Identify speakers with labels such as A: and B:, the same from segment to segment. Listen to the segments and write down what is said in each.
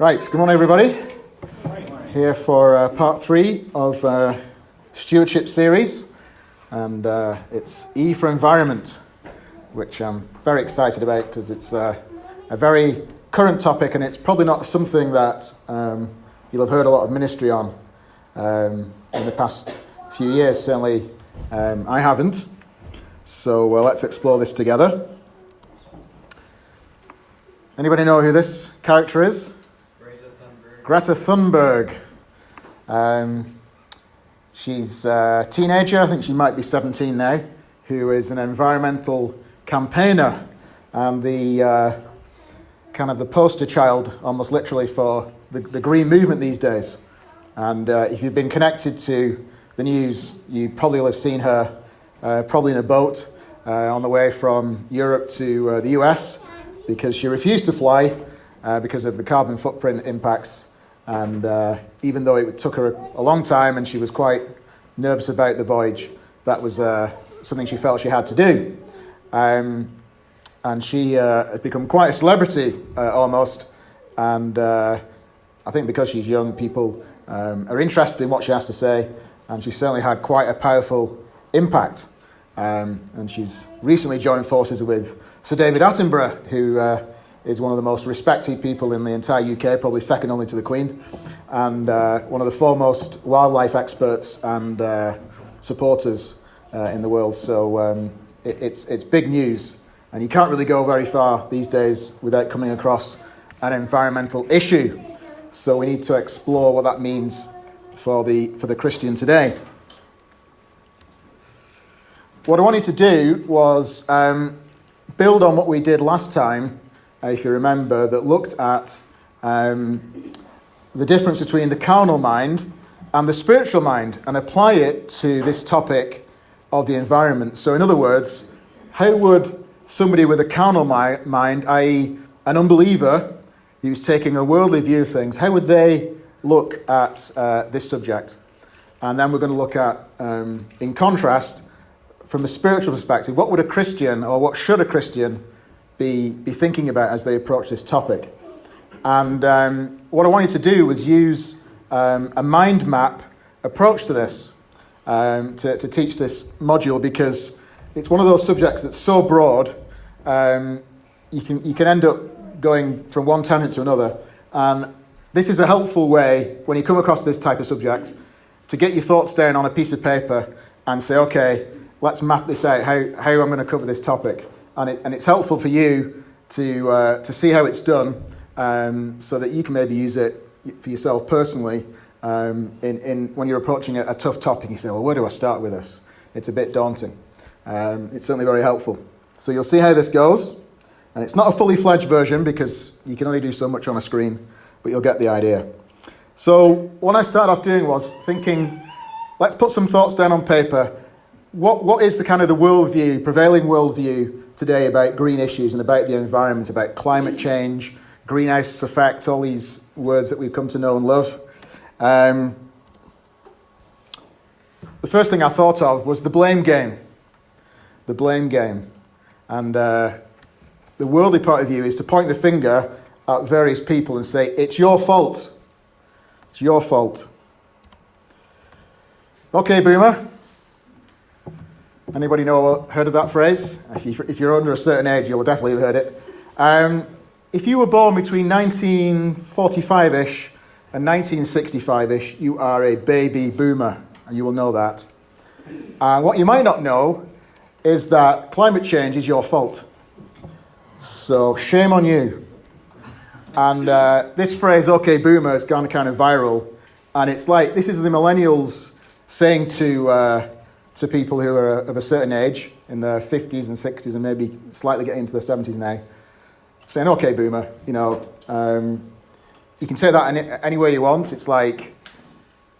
A: Right, good morning everybody. Here for part 3 of Stewardship series, and it's E for environment, which I'm very excited about because it's a very current topic, and it's probably not something that you'll have heard a lot of ministry on in the past few years. Certainly I haven't. So let's explore this together. Anybody know who this character is? Greta Thunberg. She's a teenager, I think she might be 17 now, who is an environmental campaigner and the kind of the poster child, almost literally, for the green movement these days. And if you've been connected to the news, you probably will have seen her probably in a boat on the way from Europe to the US, because she refused to fly because of the carbon footprint impacts. And even though it took her a long time and she was quite nervous about the voyage, that was something she felt she had to do. And she has become quite a celebrity almost. And I think because she's young, people are interested in what she has to say. And she certainly had quite a powerful impact. And she's recently joined forces with Sir David Attenborough, who is one of the most respected people in the entire UK, probably second only to the Queen, and one of the foremost wildlife experts and supporters in the world. So it's big news, and you can't really go very far these days without coming across an environmental issue. So we need to explore what that means for the Christian today. What I wanted to do was build on what we did last time, if you remember, that looked at the difference between the carnal mind and the spiritual mind, and apply it to this topic of the environment. So in other words, how would somebody with a carnal mind, i.e. an unbeliever who's taking a worldly view of things, how would they look at this subject? And then we're going to look at, in contrast, from a spiritual perspective, what would a Christian, or what should a Christian be thinking about as they approach this topic? And what I wanted to do was use a mind map approach to this, to teach this module, because it's one of those subjects that's so broad, you can end up going from one tangent to another. And this is a helpful way, when you come across this type of subject, to get your thoughts down on a piece of paper and say, okay, let's map this out, how I'm going to cover this topic. And it's helpful for you to see how it's done, so that you can maybe use it for yourself personally in when you're approaching a tough topic. You say, well, where do I start with this? It's a bit daunting. It's certainly very helpful. So you'll see how this goes. And it's not a fully fledged version because you can only do so much on a screen, but you'll get the idea. So what I started off doing was thinking, let's put some thoughts down on paper. What is the kind of the worldview, prevailing worldview today about green issues and about the environment, about climate change, greenhouse effect, all these words that we've come to know and love? The first thing I thought of was the blame game. The blame game. And the worldly point of view is to point the finger at various people and say, it's your fault. It's your fault. Okay, Boomer. Anybody heard of that phrase? If you're under a certain age, you'll definitely have heard it. If you were born between 1945-ish and 1965-ish, you are a baby boomer, and you will know that. What you might not know is that climate change is your fault. So shame on you. And this phrase, okay, boomer, has gone kind of viral. And it's like, this is the millennials saying to people who are of a certain age, in their 50s and 60s and maybe slightly getting into their 70s now, saying, okay, boomer, you can say that any way you want. It's like,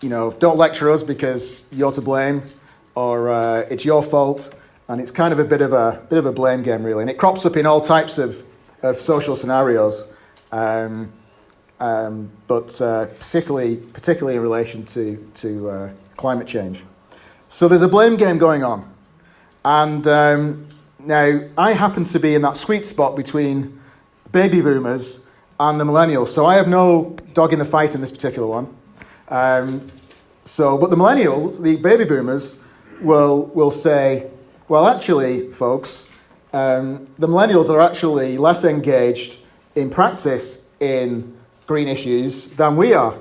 A: don't lecture us because you're to blame, or it's your fault. And it's kind of a bit of a blame game, really. And it crops up in all types of social scenarios, but particularly in relation to climate change. So there's a blame game going on. And now I happen to be in that sweet spot between baby boomers and the millennials. So I have no dog in the fight in this particular one. But the millennials, the baby boomers, will say, well, actually, folks, the millennials are actually less engaged in practice in green issues than we are.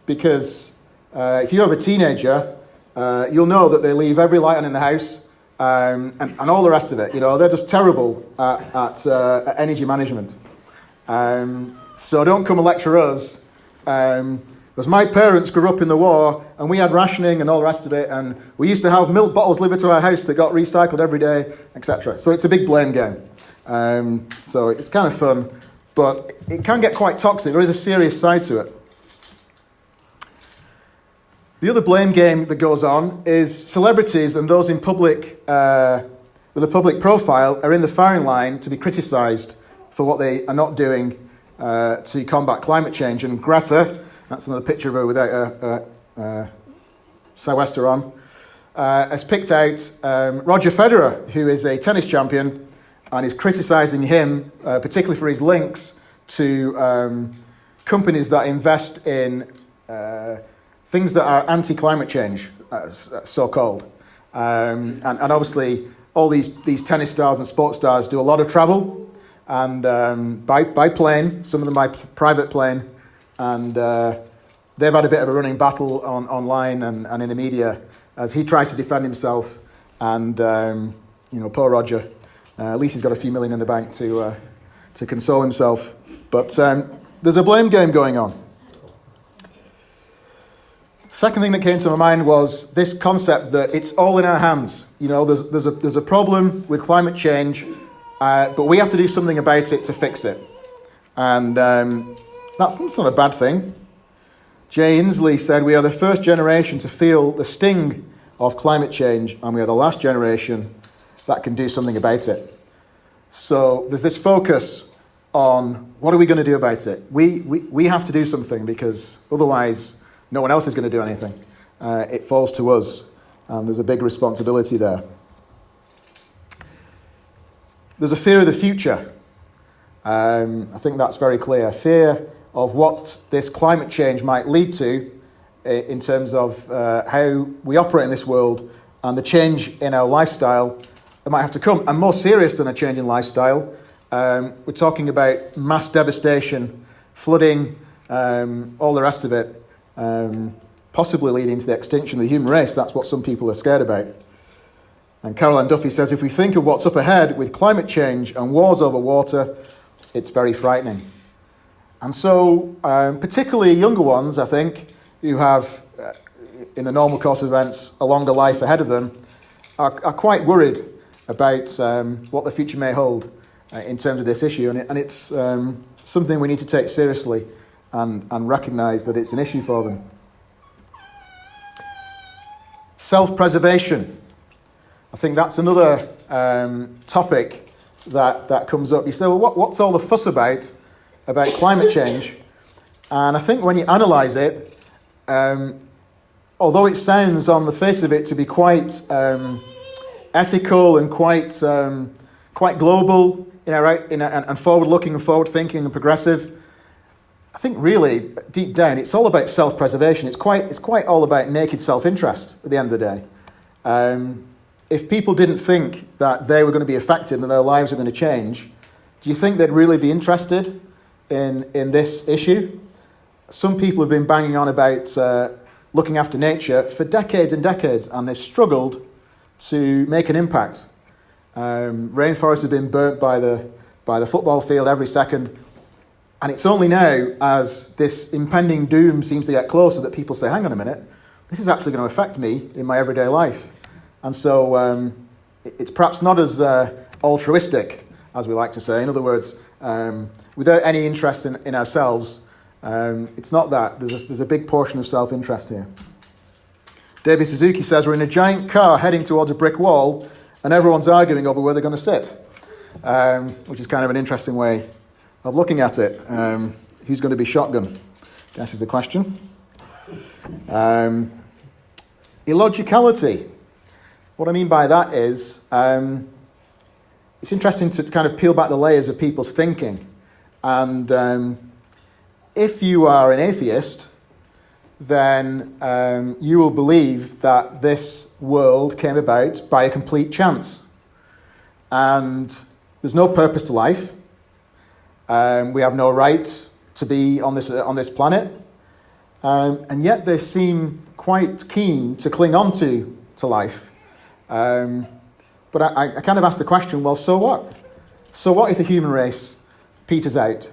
A: Because if you have a teenager, you'll know that they leave every light on in the house and all the rest of it. They're just terrible at energy management. So don't come and lecture us. Because my parents grew up in the war, and we had rationing and all the rest of it, and we used to have milk bottles delivered to our house that got recycled every day, etc. So it's a big blame game. So it's kind of fun, but it can get quite toxic. There is a serious side to it. The other blame game that goes on is celebrities and those in public with a public profile are in the firing line to be criticised for what they are not doing to combat climate change. And Greta, that's another picture of her without a sou'wester on, has picked out Roger Federer, who is a tennis champion, and is criticising him, particularly for his links to companies that invest in things that are anti-climate change, so-called. And obviously, all these tennis stars and sports stars do a lot of travel, and by plane, some of them by private plane, and they've had a bit of a running battle online and in the media as he tries to defend himself. And poor Roger, at least he's got a few million in the bank to console himself. But there's a blame game going on. Second thing that came to my mind was this concept that it's all in our hands. There's a problem with climate change, but we have to do something about it to fix it. And that's not a bad thing. Jay Inslee said, we are the first generation to feel the sting of climate change, and we are the last generation that can do something about it. So there's this focus on what are we going to do about it? We have to do something, because otherwise no one else is going to do anything. It falls to us, and there's a big responsibility there. There's a fear of the future. I think that's very clear. Fear of what this climate change might lead to in terms of how we operate in this world and the change in our lifestyle that might have to come. And more serious than a change in lifestyle, we're talking about mass devastation, flooding, all the rest of it, possibly leading to the extinction of the human race. That's what some people are scared about. And Caroline Duffy says, if we think of what's up ahead with climate change and wars over water, it's very frightening. And so, particularly younger ones, I think, who have, in the normal course of events, a longer life ahead of them, are quite worried about what the future may hold in terms of this issue. And it's something we need to take seriously and recognise that it's an issue for them. Self-preservation. I think that's another topic that comes up. You say, well, what's all the fuss about climate change? And I think when you analyse it, although it sounds on the face of it to be quite ethical and quite global, and forward-looking and forward-thinking and progressive, I think really deep down it's all about self-preservation. It's quite all about naked self-interest at the end of the day. If people didn't think that they were going to be affected and their lives were going to change, do you think they'd really be interested in this issue? Some people have been banging on about looking after nature for decades and decades, and they've struggled to make an impact. Rainforests have been burnt by the football field every second, and it's only now, as this impending doom seems to get closer, that people say, hang on a minute, this is actually going to affect me in my everyday life. And so it's perhaps not as altruistic, as we like to say. In other words, without any interest in ourselves, it's not that. There's a big portion of self-interest here. David Suzuki says, we're in a giant car heading towards a brick wall, and everyone's arguing over where they're going to sit, which is kind of an interesting way of looking at it. Who's going to be shotgun? I guess is the question. Illogicality. What I mean by that is, it's interesting to kind of peel back the layers of people's thinking. And if you are an atheist, then you will believe that this world came about by a complete chance. And there's no purpose to life. We have no right to be on this planet. And yet they seem quite keen to cling on to life. But I kind of asked the question, well, so what? So what if the human race peters out?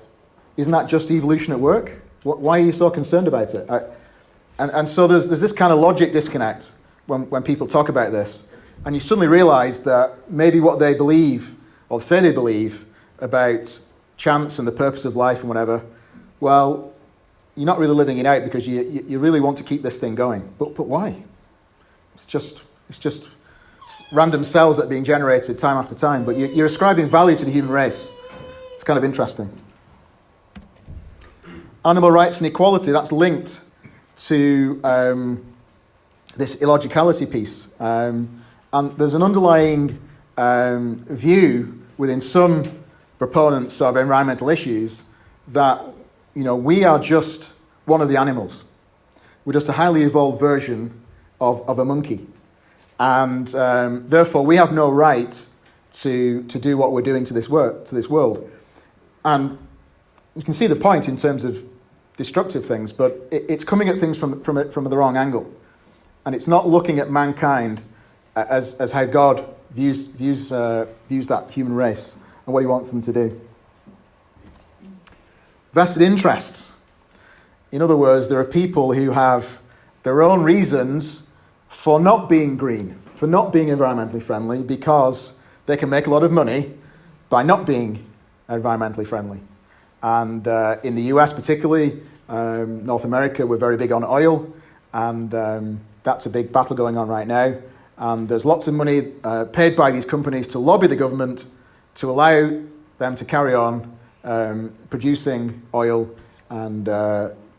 A: Isn't that just evolution at work? Why are you so concerned about it? And so there's this kind of logic disconnect when people talk about this. And you suddenly realize that maybe what they believe, or say they believe, about chance and the purpose of life and whatever, well, you're not really living it out because you really want to keep this thing going. But why? It's just random cells that are being generated time after time, but you're ascribing value to the human race. It's kind of interesting. Animal rights and equality, that's linked to this illogicality piece. And there's an underlying view within some proponents of environmental issues that, we are just one of the animals. We're just a highly evolved version of a monkey. And therefore, we have no right to do what we're doing to this world. And you can see the point in terms of destructive things, but it's coming at things from the wrong angle. And it's not looking at mankind as how God views that human race and what he wants them to do. Vested interests. In other words, there are people who have their own reasons for not being green, for not being environmentally friendly, because they can make a lot of money by not being environmentally friendly. And in the US particularly, North America, we're very big on oil, and that's a big battle going on right now. And there's lots of money paid by these companies to lobby the government to allow them to carry on producing oil and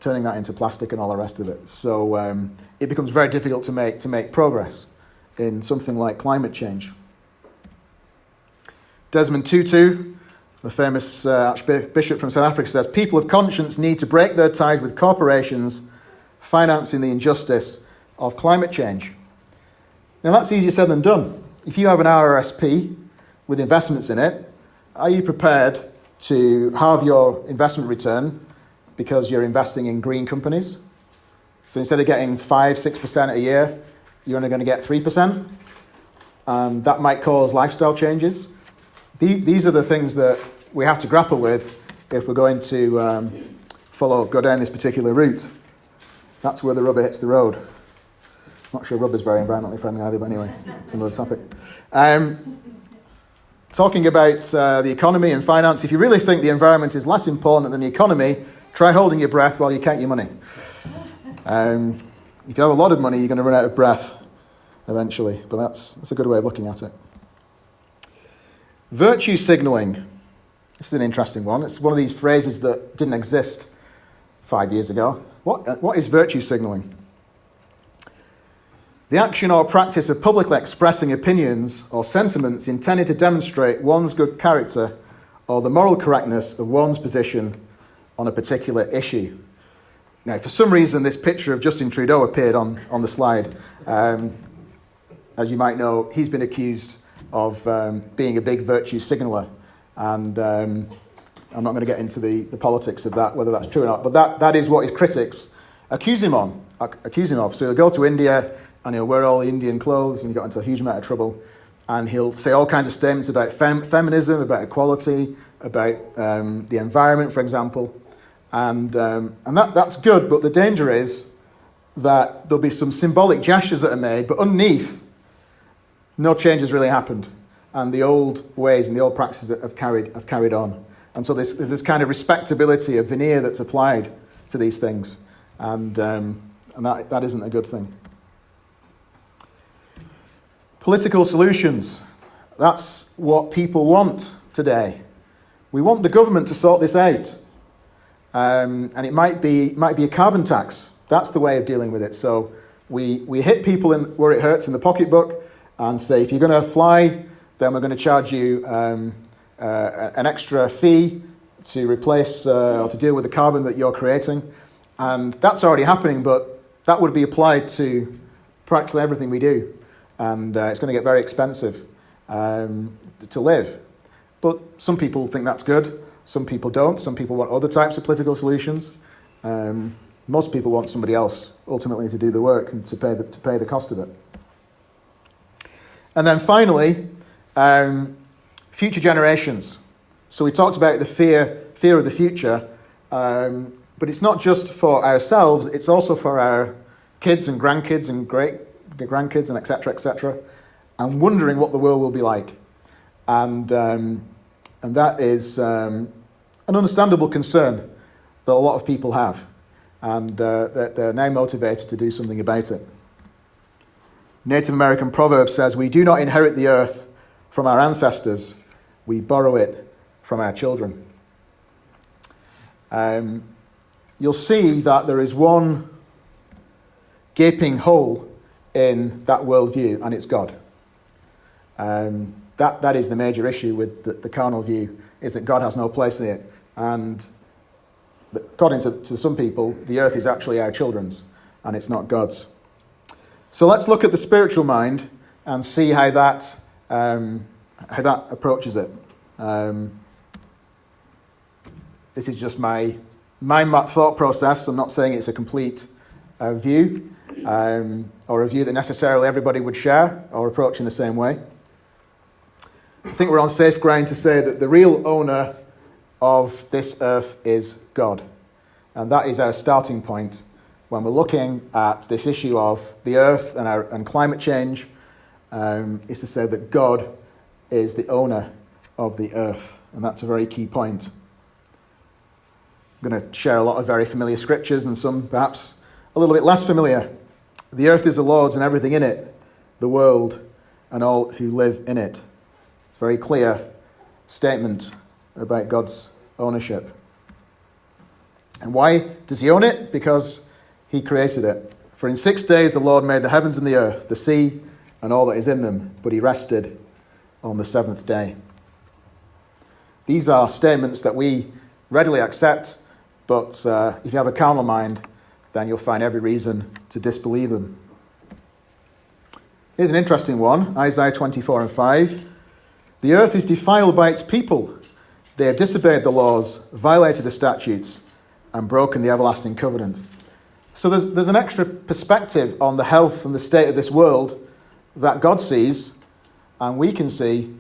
A: turning that into plastic and all the rest of it. So it becomes very difficult to make progress in something like climate change. Desmond Tutu, the famous Archbishop from South Africa, says, people of conscience need to break their ties with corporations financing the injustice of climate change. Now that's easier said than done. If you have an RRSP with investments in it, are you prepared to halve your investment return because you're investing in green companies? So instead of getting 5-6% a year, you're only going to get 3%. And that might cause lifestyle changes. These are the things that we have to grapple with if we're going to go down this particular route. That's where the rubber hits the road. Not sure rubber's very environmentally friendly either, but anyway, it's another topic. Talking about the economy and finance, if you really think the environment is less important than the economy, try holding your breath while you count your money. If you have a lot of money, you're going to run out of breath eventually, but that's a good way of looking at it. Virtue signalling. This is an interesting one. It's one of these phrases that didn't exist 5 years ago. What is virtue signalling? The action or practice of publicly expressing opinions or sentiments intended to demonstrate one's good character or the moral correctness of one's position on a particular issue. Now, for some reason, this picture of Justin Trudeau appeared on the slide. As you might know, he's been accused of being a big virtue signaller. And I'm not going to get into the politics of that, whether that's true or not. But that is what his critics accuse him of. So he'll go to India and he'll wear all the Indian clothes and he got into a huge amount of trouble. And he'll say all kinds of statements about feminism, about equality, about the environment, for example. And that's good, but the danger is that there'll be some symbolic gestures that are made, but underneath, no change has really happened. And the old ways and the old practices have carried on. And so there's this kind of respectability, a veneer that's applied to these things. And that isn't a good thing. Political solutions. That's what people want today. We want the government to sort this out. And it might be a carbon tax. That's the way of dealing with it. So we hit people where it hurts in the pocketbook and say, if you're going to fly, then we're going to charge you an extra fee to replace or to deal with the carbon that you're creating. And that's already happening, but that would be applied to practically everything we do. And it's going to get very expensive to live. But some people think that's good. Some people don't. Some people want other types of political solutions. Most people want somebody else ultimately to do the work and to pay the cost of it. And then finally, future generations. So we talked about the fear of the future, but it's not just for ourselves, it's also for our kids and grandkids and great-grandkids and etc., and wondering what the world will be like. And that is an understandable concern that a lot of people have, and that they're now motivated to do something about it. Native American proverb says, "We do not inherit the earth from our ancestors, we borrow it from our children." You'll see that there is one gaping hole in that worldview, and it's God. That is the major issue with the carnal view, is that God has no place in it. And according to some people, the earth is actually our children's, and it's not God's. So let's look at the spiritual mind and see how that approaches it. This is just my thought process. I'm not saying it's a complete view, or a view that necessarily everybody would share or approach in the same way. I think we're on safe ground to say that the real owner of this earth is God. And that is our starting point when we're looking at this issue of the earth and climate change, is to say that God is the owner of the earth. And that's a very key point. I'm going to share a lot of very familiar scriptures and some perhaps a little bit less familiar. The earth is the Lord's and everything in it, the world and all who live in it. Very clear statement about God's ownership. And why does he own it? Because he created it. For in 6 days the Lord made the heavens and the earth, the sea and all that is in them, but he rested on the seventh day. These are statements that we readily accept, but if you have a carnal mind, then you'll find every reason to disbelieve them. Here's an interesting one, Isaiah 24:5. "The earth is defiled by its people. They have disobeyed the laws, violated the statutes, and broken the everlasting covenant." So there's an extra perspective on the health and the state of this world that God sees, and we can see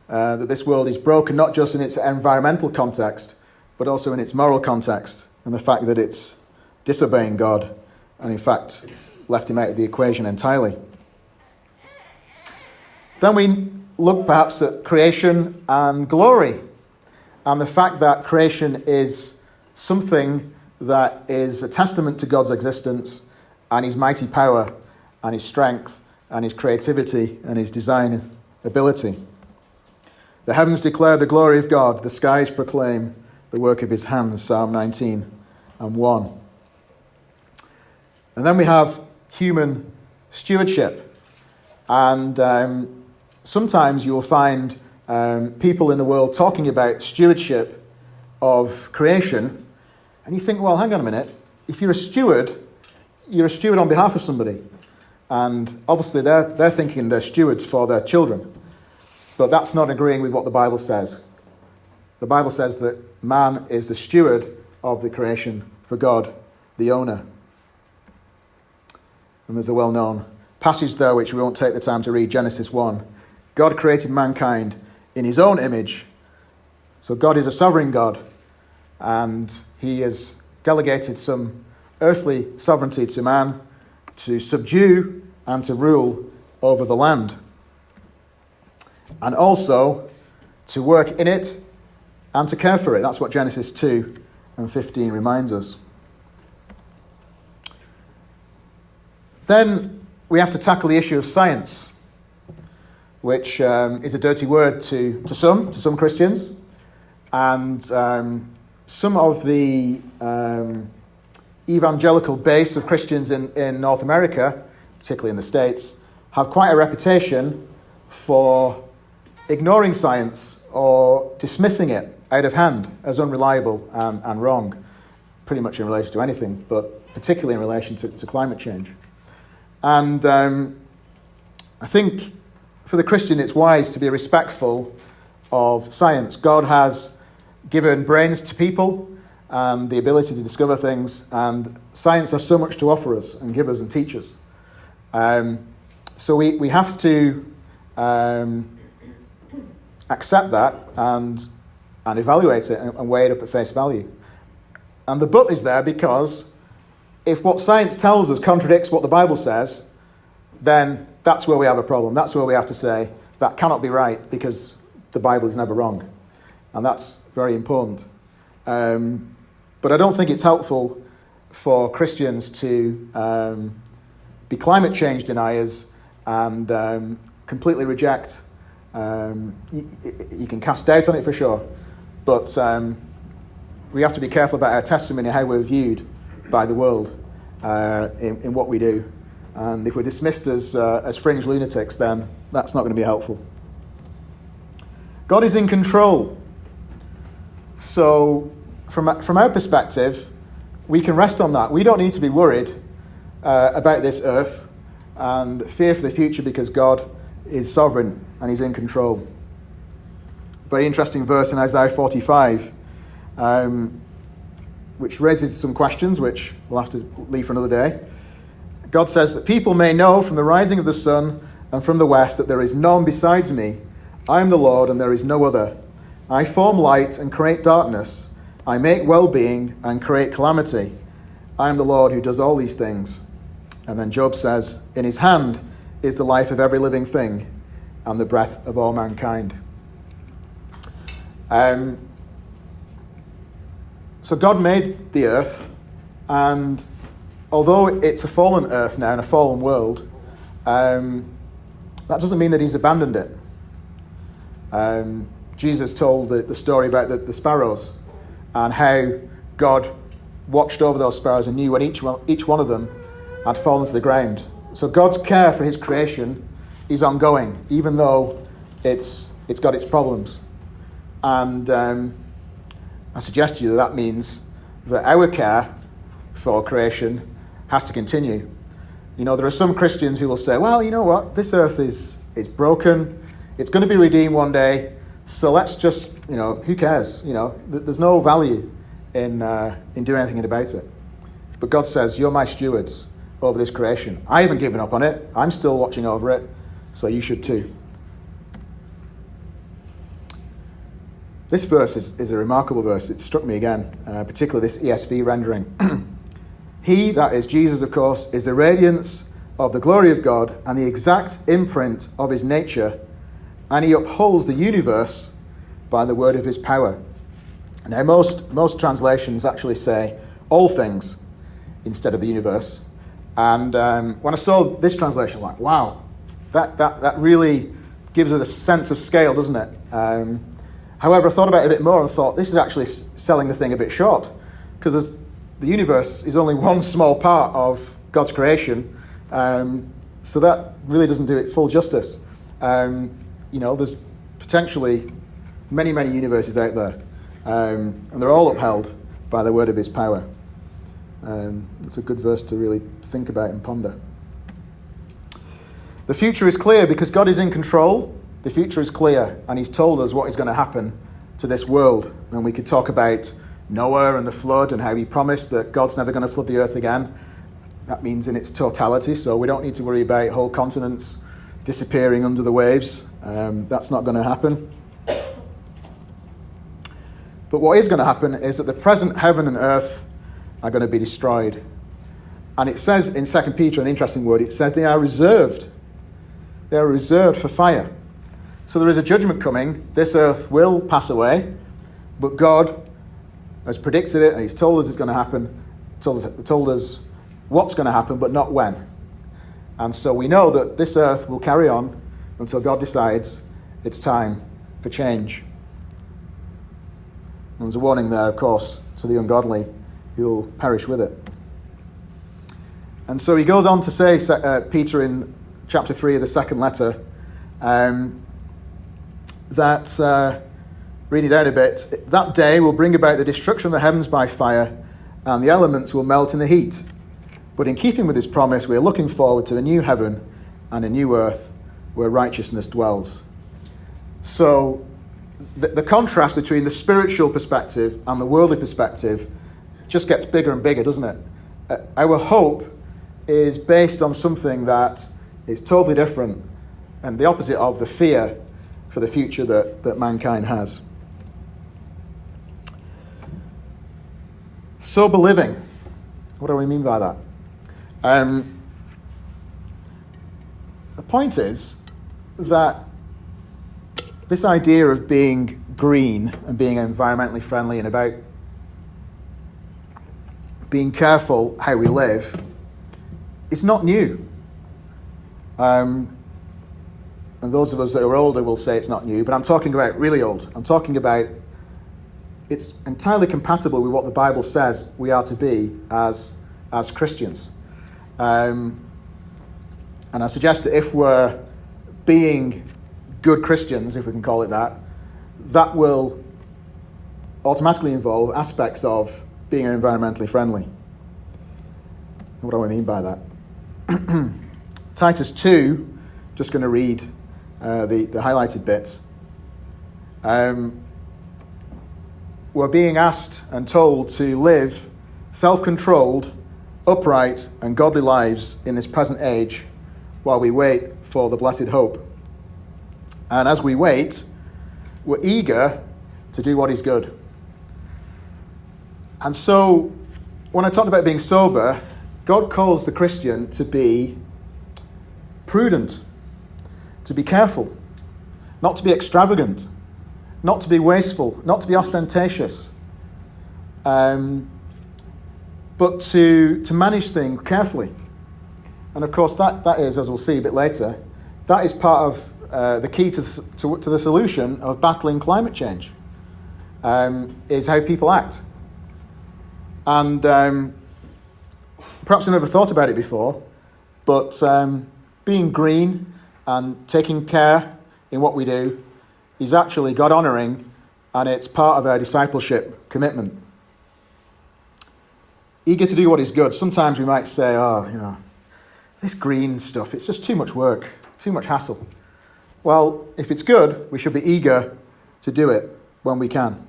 A: that this world is broken not just in its environmental context, but also in its moral context, and the fact that it's disobeying God, and in fact left him out of the equation entirely. Then we look perhaps at creation and glory, and the fact that creation is something that is a testament to God's existence and his mighty power and his strength and his creativity and his design ability. "The heavens declare the glory of God, the skies proclaim the work of his hands," Psalm 19:1. And then we have human stewardship. And sometimes you will find people in the world talking about stewardship of creation, and you think, well, hang on a minute. If you're a steward on behalf of somebody. And obviously they're thinking they're stewards for their children. But that's not agreeing with what the Bible says. The Bible says that man is the steward of the creation for God, the owner. And there's a well-known passage there which we won't take the time to read, Genesis 1. God created mankind in his own image. So God is a sovereign God, and he has delegated some earthly sovereignty to man to subdue and to rule over the land, and also to work in it and to care for it. That's what Genesis 2:15 reminds us. Then we have to tackle the issue of science, which is a dirty word to some Christians. And some of the evangelical base of Christians in North America, particularly in the States, have quite a reputation for ignoring science or dismissing it out of hand as unreliable and wrong, pretty much in relation to anything, but particularly in relation to climate change. And I think for the Christian it's wise to be respectful of science. God has given brains to people and the ability to discover things, and science has so much to offer us and give us and teach us. So we have to accept that and evaluate it and weigh it up at face value. And the but is there because if what science tells us contradicts what the Bible says, then that's where we have a problem. That's where we have to say that cannot be right because the Bible is never wrong. And that's very important. But I don't think it's helpful for Christians to be climate change deniers and completely reject. You can cast doubt on it for sure, but we have to be careful about our testimony, how we're viewed by the world in what we do. And if we're dismissed as fringe lunatics, then that's not going to be helpful. God is in control. So from our perspective, we can rest on that. We don't need to be worried about this earth and fear for the future because God is sovereign and he's in control. Very interesting verse in Isaiah 45, which raises some questions, which we'll have to leave for another day. God says that people may know from the rising of the sun and from the west that there is none besides me. I am the Lord and there is no other. I form light and create darkness. I make well-being and create calamity. I am the Lord who does all these things. And then Job says, in his hand is the life of every living thing and the breath of all mankind. So God made the earth, and although it's a fallen earth now and a fallen world, that doesn't mean that he's abandoned it. Jesus told the story about the sparrows and how God watched over those sparrows and knew when each one of them had fallen to the ground. So God's care for his creation is ongoing, even though it's got its problems. And I suggest to you that means that our care for creation has to continue. You know, there are some Christians who will say, well, you know what, this earth is broken, it's going to be redeemed one day, so let's just, who cares? There's no value in doing anything about it. But God says, you're my stewards over this creation. I haven't given up on it. I'm still watching over it, so you should too. This verse is a remarkable verse. It struck me again, particularly this ESV rendering. He, that is Jesus, of course, is the radiance of the glory of God and the exact imprint of his nature, and he upholds the universe by the word of his power. Now, most translations actually say all things instead of the universe. And when I saw this translation, I'm like, wow, that really gives it a sense of scale, doesn't it? However, I thought about it a bit more and thought this is actually selling the thing a bit short, because the universe is only one small part of God's creation, so that really doesn't do it full justice. There's potentially many, many universes out there, and they're all upheld by the word of his power. It's a good verse to really think about and ponder. The future is clear because God is in control. The future is clear, and he's told us what is going to happen to this world. And we could talk about Noah and the flood and how he promised that God's never going to flood the earth again. That means in its totality, so we don't need to worry about whole continents disappearing under the waves. That's not going to happen. But what is going to happen is that the present heaven and earth are going to be destroyed. And it says in 2 Peter, an interesting word, it says they are reserved. They are reserved for fire. So there is a judgment coming. This earth will pass away, but God has predicted it, and he's told us it's going to happen, told us what's going to happen, but not when. And so we know that this earth will carry on until God decides it's time for change. And there's a warning there, of course, to the ungodly who will perish with it. And so he goes on to say, Peter in chapter 3 of the second letter, that Reading it down a bit. That day will bring about the destruction of the heavens by fire, and the elements will melt in the heat. But in keeping with this promise, we are looking forward to a new heaven and a new earth where righteousness dwells. So the contrast between the spiritual perspective and the worldly perspective just gets bigger and bigger, doesn't it? Our hope is based on something that is totally different and the opposite of the fear for the future that mankind has. Sober living. What do we mean by that? The point is that this idea of being green and being environmentally friendly and about being careful how we live is not new. And those of us that are older will say it's not new, but I'm talking about really old. I'm talking about it's entirely compatible with what the Bible says we are to be as Christians. And I suggest that if we're being good Christians, if we can call it that, that will automatically involve aspects of being environmentally friendly. What do I mean by that? Titus 2, just going to read the highlighted bits. We're being asked and told to live self-controlled, upright, and godly lives in this present age while we wait for the blessed hope. And as we wait, we're eager to do what is good. And so, when I talked about being sober, God calls the Christian to be prudent, to be careful, not to be extravagant, not to be wasteful, not to be ostentatious, but to manage things carefully. And of course, that is, as we'll see a bit later, that is part of the key to the solution of battling climate change, is how people act. And perhaps I never thought about it before, but being green and taking care in what we do is actually God-honouring, and it's part of our discipleship commitment. Eager to do what is good. Sometimes we might say, this green stuff, it's just too much work, too much hassle. Well, if it's good, we should be eager to do it when we can.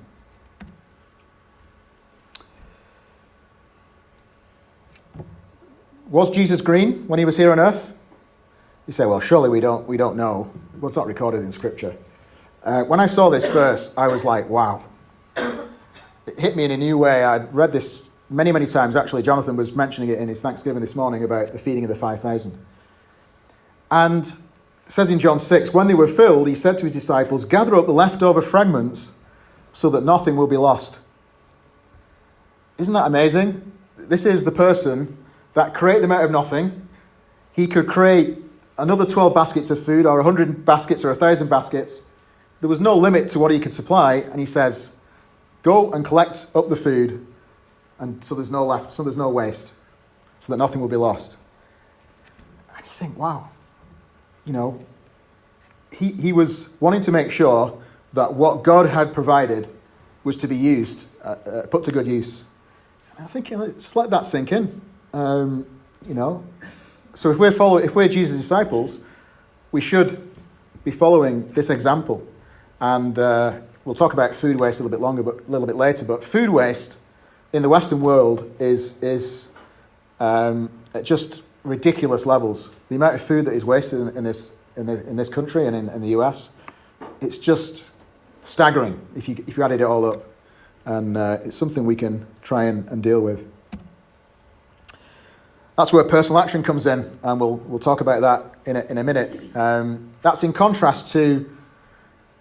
A: Was Jesus green when he was here on earth? You say, well, surely we don't know. Well, it's not recorded in Scripture. When I saw this verse, I was like, wow. It hit me in a new way. I'd read this many, many times. Actually, Jonathan was mentioning it in his Thanksgiving this morning about the feeding of the 5,000. And it says in John 6, when they were filled, he said to his disciples, gather up the leftover fragments so that nothing will be lost. Isn't that amazing? This is the person that created them out of nothing. He could create another 12 baskets of food, or 100 baskets, or 1,000 baskets. There was no limit to what he could supply, and he says, go and collect up the food, and so there's no left, so there's no waste, so that nothing will be lost. And you think, wow, he was wanting to make sure that what God had provided was to be used, put to good use. And I think, just let that sink in. So if we're Jesus' disciples, we should be following this example. And we'll talk about food waste a little bit later. But food waste in the Western world is at just ridiculous levels. The amount of food that is wasted in this country and in the US, it's just staggering if you added it all up. And it's something we can try and deal with. That's where personal action comes in, and we'll talk about that in a minute. That's in contrast to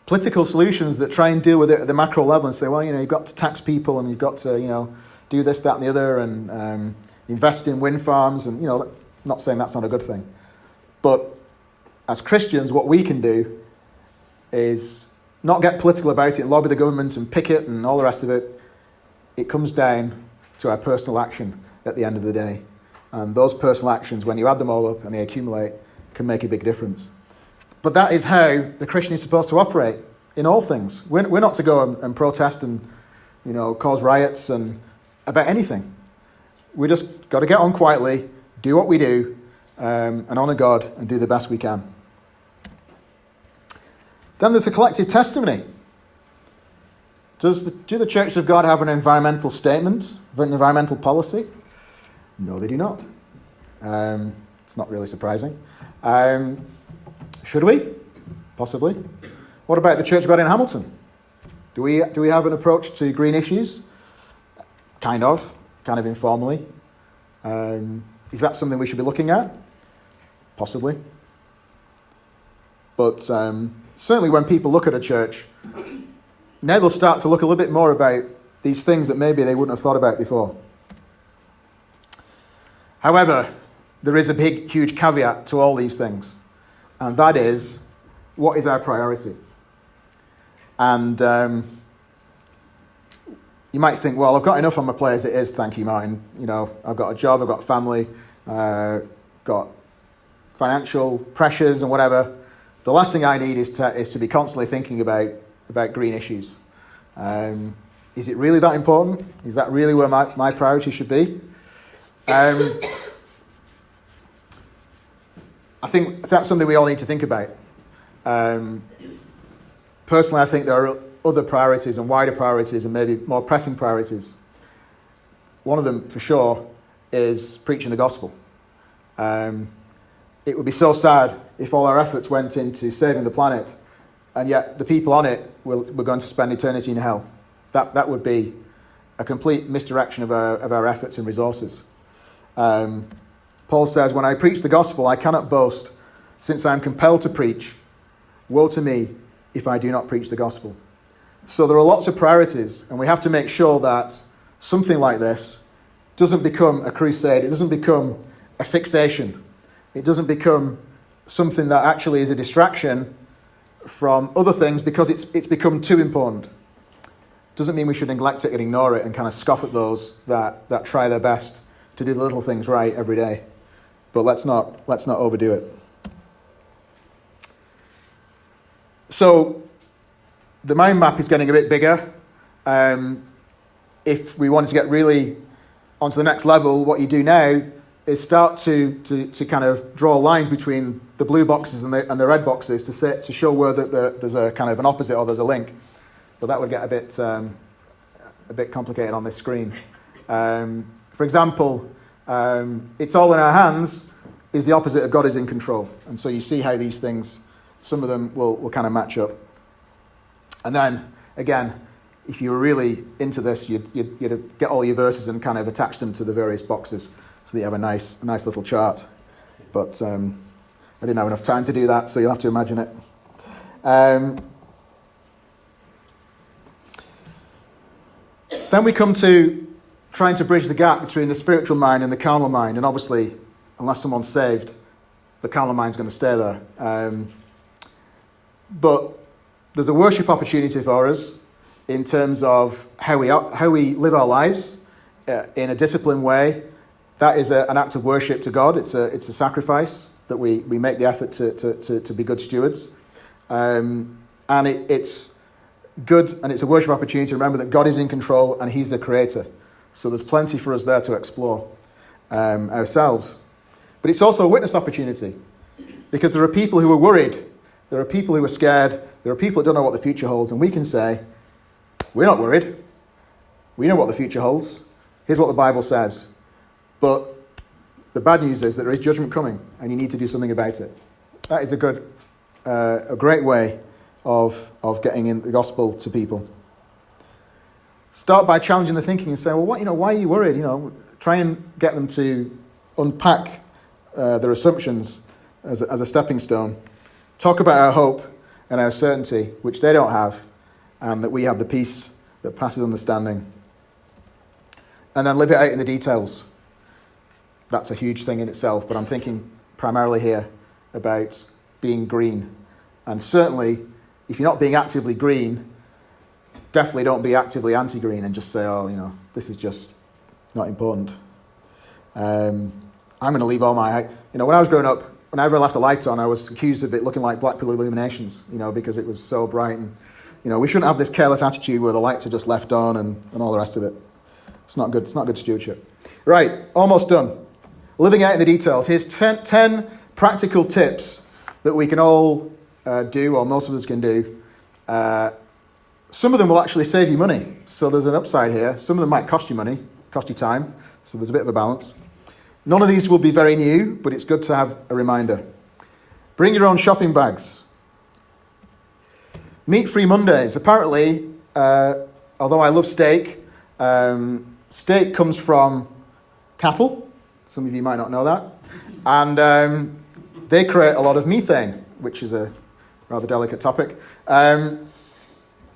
A: political solutions that try and deal with it at the macro level and say, well, you've got to tax people and you've got to, do this, that, and the other, and invest in wind farms, and not saying that's not a good thing, but as Christians, what we can do is not get political about it and lobby the government and picket and all the rest of it. It comes down to our personal action at the end of the day. And those personal actions, when you add them all up and they accumulate, can make a big difference. But that is how the Christian is supposed to operate. in all things. We're not to go and protest and, cause riots and about anything. We just got to get on quietly, do what we do, and honour God and do the best we can. Then there's a collective testimony. Do the Churches of God have an environmental statement, an environmental policy? No, they do not. It's not really surprising. Should we? Possibly. What about the Church of God in Hamilton? Do we have an approach to green issues? Kind of informally. Is that something we should be looking at? Possibly. But certainly when people look at a church, now they'll start to look a little bit more about these things that maybe they wouldn't have thought about before. However, there is a big, huge caveat to all these things, and that is, what is our priority? And you might think, well, I've got enough on my plate as it is, thank you, Martin. I've got a job, I've got family, got financial pressures and whatever. The last thing I need is to be constantly thinking about green issues. Is it really that important? Is that really where my priority should be? I think that's something we all need to think about. Personally, I think there are other priorities and wider priorities and maybe more pressing priorities. One of them, for sure, is preaching the gospel. It would be so sad if all our efforts went into saving the planet and yet the people on it were going to spend eternity in hell. That would be a complete misdirection of our efforts and resources. Paul says, when I preach the gospel, I cannot boast, since I am compelled to preach. Woe to me if I do not preach the gospel. So there are lots of priorities, and we have to make sure that something like this doesn't become a crusade. It doesn't become a fixation. It doesn't become something that actually is a distraction from other things because it's become too important. Doesn't mean we should neglect it and ignore it and kind of scoff at those that try their best to do the little things right every day. But let's not overdo it. So the mind map is getting a bit bigger. If we wanted to get really onto the next level, what you do now is start to kind of draw lines between the blue boxes and the red boxes to show where there's a kind of an opposite or there's a link. But that would get a bit complicated on this screen. For example, it's all in our hands is the opposite of God is in control. And so you see how these things, some of them will kind of match up. And then, again, if you were really into this, you'd get all your verses and kind of attach them to the various boxes so that you have a nice little chart. But I didn't have enough time to do that, so you'll have to imagine it. Then we come to trying to bridge the gap between the spiritual mind and the carnal mind. And obviously, unless someone's saved, the carnal mind's going to stay there. But there's a worship opportunity for us in terms of how we live our lives in a disciplined way. That is an act of worship to God. It's a sacrifice that we make the effort to be good stewards. And it's good, and it's a worship opportunity to remember that God is in control and He's the creator. So there's plenty for us there to explore ourselves. But it's also a witness opportunity because there are people who are worried. There are people who are scared. There are people that don't know what the future holds. And we can say, we're not worried. We know what the future holds. Here's what the Bible says. But the bad news is that there is judgment coming and you need to do something about it. That is a great way of getting in the gospel to people. Start by challenging the thinking and say, well, why are you worried? Try and get them to unpack their assumptions as a stepping stone. Talk about our hope and our certainty, which they don't have, and that we have the peace that passes understanding. And then live it out in the details. That's a huge thing in itself, but I'm thinking primarily here about being green. And certainly, if you're not being actively green, definitely don't be actively anti-green and just say, this is just not important. I'm going to leave all my... when I was growing up, whenever I left a light on, I was accused of it looking like Blackpool illuminations, because it was so bright and we shouldn't have this careless attitude where the lights are just left on and all the rest of it. It's not good. It's not good stewardship. Right, almost done. Living out in the details. Here's 10 practical tips that we can all do, or most of us can do. Some of them will actually save you money. So there's an upside here. Some of them might cost you money, cost you time. So there's a bit of a balance. None of these will be very new, but it's good to have a reminder. Bring your own shopping bags. Meat-free Mondays. Apparently, although I love steak, steak comes from cattle. Some of you might not know that. And they create a lot of methane, which is a rather delicate topic.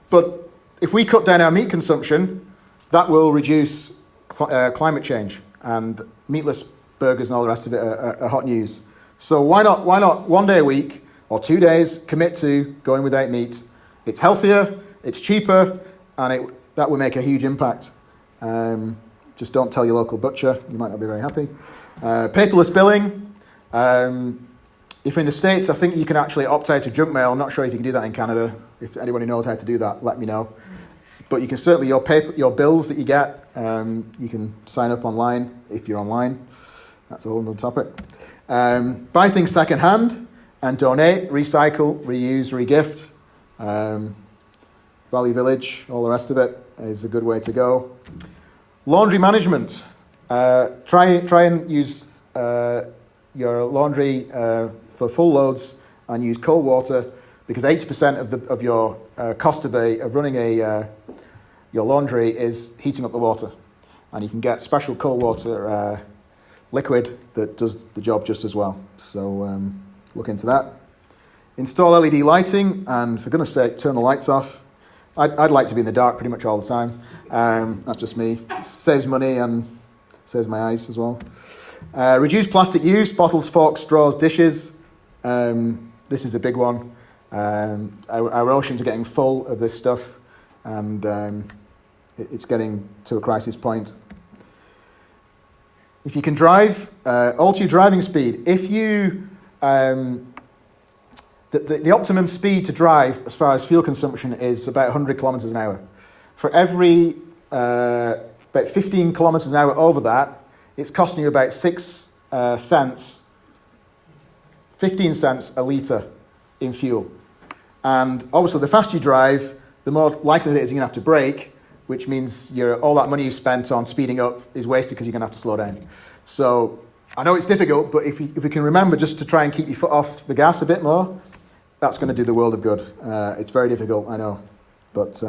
A: But if we cut down our meat consumption, that will reduce climate change. And meatless burgers and all the rest of it are hot news. So why not 1 day a week or 2 days commit to going without meat? It's healthier, it's cheaper, and that will make a huge impact. Just don't tell your local butcher. You might not be very happy. Paperless billing. If you're in the States, I think you can actually opt out of junk mail. I'm not sure if you can do that in Canada. If anybody knows how to do that, let me know. But you can certainly, your bills that you get, you can sign up online if you're online. That's a whole other topic. Buy things second-hand and donate, recycle, reuse, regift. Value Village, all the rest of it is a good way to go. Laundry management. Try and use your laundry for full loads and use cold water, because 80% of your cost of running your laundry is heating up the water, and you can get special cold water liquid that does the job just as well. So look into that. Install LED lighting, and for goodness sake, turn the lights off. I'd like to be in the dark pretty much all the time. That's just me. It saves money and saves my eyes as well. Reduce plastic use, bottles, forks, straws, dishes. This is a big one. Our oceans are getting full of this stuff, and it's getting to a crisis point. If you can drive, alter your driving speed. If you the optimum speed to drive as far as fuel consumption is about 100 kilometers an hour. For every about 15 kilometers an hour over that, it's costing you about 6 cents, 15 cents a litre in fuel. And obviously, the faster you drive, the more likely it is you're going to have to brake, which means all that money you spent on speeding up is wasted because you're going to have to slow down. So I know it's difficult, but if we can remember just to try and keep your foot off the gas a bit more, that's going to do the world of good. It's very difficult, I know, but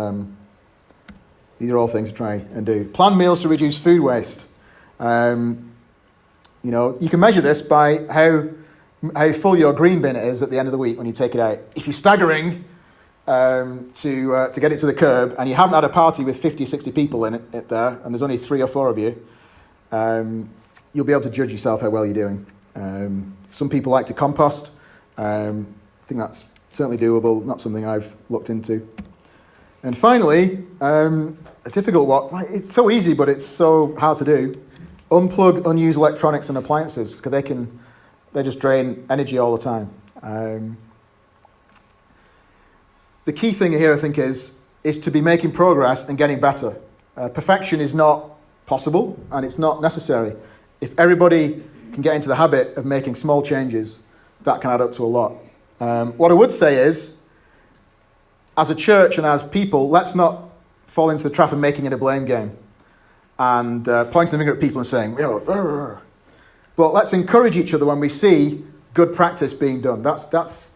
A: these are all things to try and do. Plan meals to reduce food waste. You can measure this by how full your green bin is at the end of the week when you take it out. If you're staggering to get it to the curb and you haven't had a party with 50 or 60 people in it there, and there's only 3 or 4 of you, you'll be able to judge yourself how well you're doing. Some people like to compost. I think that's certainly doable, not something I've looked into. And finally, a difficult one. It's so easy, but it's so hard to do. Unplug unused electronics and appliances, because they just drain energy all the time. The key thing here, I think, is to be making progress and getting better. Perfection is not possible, and it's not necessary. If everybody can get into the habit of making small changes, that can add up to a lot. What I would say is, as a church and as people, let's not fall into the trap of making it a blame game and pointing the finger at people and saying, but let's encourage each other when we see good practice being done. That's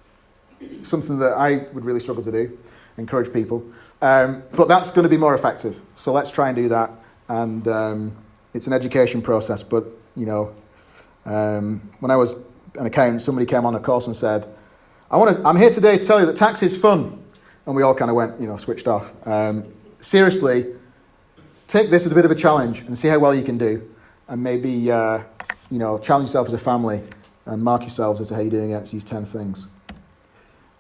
A: something that I would really struggle to do, encourage people. But that's going to be more effective. So let's try and do that. And it's an education process. But, when I was an accountant, somebody came on a course and said, I'm here today to tell you that tax is fun. And we all kind of went, switched off. Seriously, take this as a bit of a challenge and see how well you can do. And maybe, challenge yourself as a family and mark yourselves as to how you're doing against these 10 things.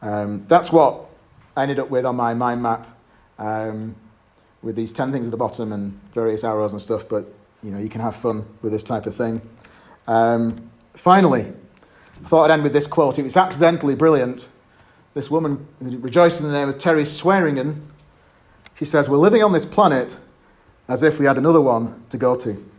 A: That's what I ended up with on my mind map, with these 10 things at the bottom and various arrows and stuff. But, you can have fun with this type of thing. Finally, I thought I'd end with this quote. It was accidentally brilliant, this woman who rejoiced in the name of Terry Swearingen, she says, we're living on this planet as if we had another one to go to.